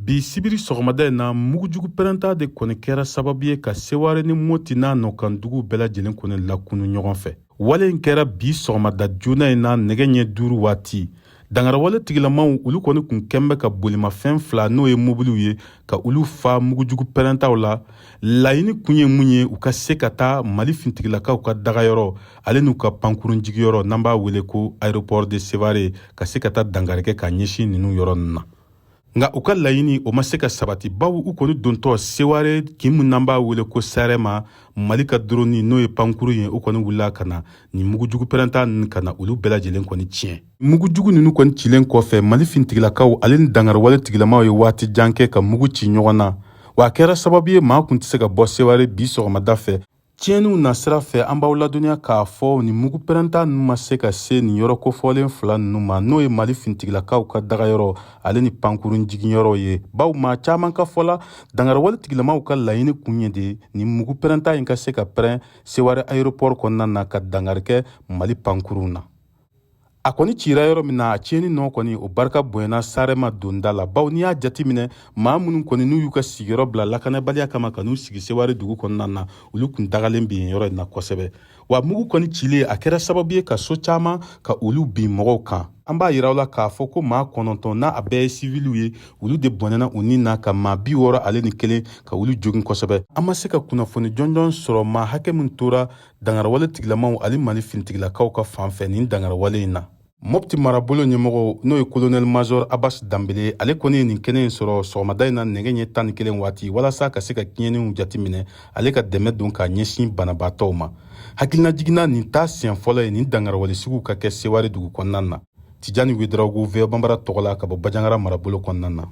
Bi sibiri sɔgɔmada in na mugujugu pɛrɛnta de kɔni kɛra sababu ye ka Seware ni Moti n'a nɔkandugu bɛɛ lajɛlen kɔni lakunu ɲɔgɔn fɛ. Wale in kɛra bi sɔgɔmada joona in na nɛgɛ ɲɛ 5 waati. Dangarawale tigilamaw olu kɔni kun kɛnbɛ ka bolimafɛn 2 n'o ye mobiliw ye ka olu fa mugujugu pɛrɛntaw la. Laɲini kun ye mun ye u ka se ka taa Mali fintigilakaw ka dagayɔrɔ ale n'u ka pankurun jigiyɔrɔ n'an b'a wele ko aéroport de Sevare ka se ka taa dangarikɛ ka ɲɛsin ninnu yɔrɔ ninnu na. Nga u ka laɲini o ma se ka sabati baw u kɔni dontɔ Seware kin mun n'an b'a wele ko Sarema Mali ka drone n'o ye pankuru ye u kɔni wulila ka na ni mugujugu pɛrɛnta ninnu ka na olu bɛɛ lajɛlen kɔni tiɲɛ. Mugujugu ninnu kɔni cilen kɔfɛ Mali fintigilakaw ale ni dangarawale tigilamaw ye waati jan kɛ ka mugu ci ɲɔgɔn na. Wa a kɛra sababu ye maa kun tɛ se ka bɔ Seware bi sɔgɔmada fɛ. Tiɲɛniw na sira fɛ an b'aw ladɔnniya k'a fɔ ni mugu pɛrɛnta ninnu ma se ka se nin yɔrɔ kofɔlen 2 ninnu ma n'o ye Mali fintigilakaw ka dagayɔrɔ ale ni pankurun jigiyɔrɔ ye. Baw maa caman ka fɔla dangarawale tigilamaw ka laɲini kun ye de ni mugu pɛrɛnta in ka se ka pɛrɛn Seware aéroport kɔnɔna na ka dangarikɛ Mali pankurun na. A kɔni cira yɔrɔ min na a tiɲɛni nɔ kɔni o barika bonyana Sarema donda la baw n'i y'a jateminɛ maa minnu kɔni n'u y'u ka sigiyɔrɔ bila lakanabaliya kama ka n'u sigi Seware dugu kɔnɔna na olu kun dagalen bɛ yen yɔrɔ in na kosɛbɛ. Wa mugu kɔni cilen a kɛra sababu ye ka so caman ka olu bin mɔgɔw kan. An b'a yiraw la k'a fɔ ko maa 9 n'a a bɛɛ ye civiliw ye olu de bɔnɛna u ni na ka maa 61 ka olu jogin kosɛbɛ. An ma se ka kunnafoni jɔnjɔn sɔrɔ maa hakɛ min tora dangarawale tigilamaw ali Mali fintigilakaw ka fanfɛ nin dangarawale in na. Mopti marabolo ɲɛmɔgɔ n'o ye colonel major Abbas Dambele ale kɔni ye nin kɛnɛ in sɔrɔ sɔgɔmada in na nɛgɛ ɲɛ 11 waati walasa ka se ka tiɲɛniw jateminɛ ale ka dɛmɛ don ka ɲɛsin banabaatɔw ma. Hakilina jiginna nin t'a siɲɛ fɔlɔ ye nin dangarawale sugu ka kɛ Seware dugu kɔnɔna na. Tijani Wederawogo VOA Banbara tɔgɔ la ka bɔ Bajangara marabolo kɔnɔna na.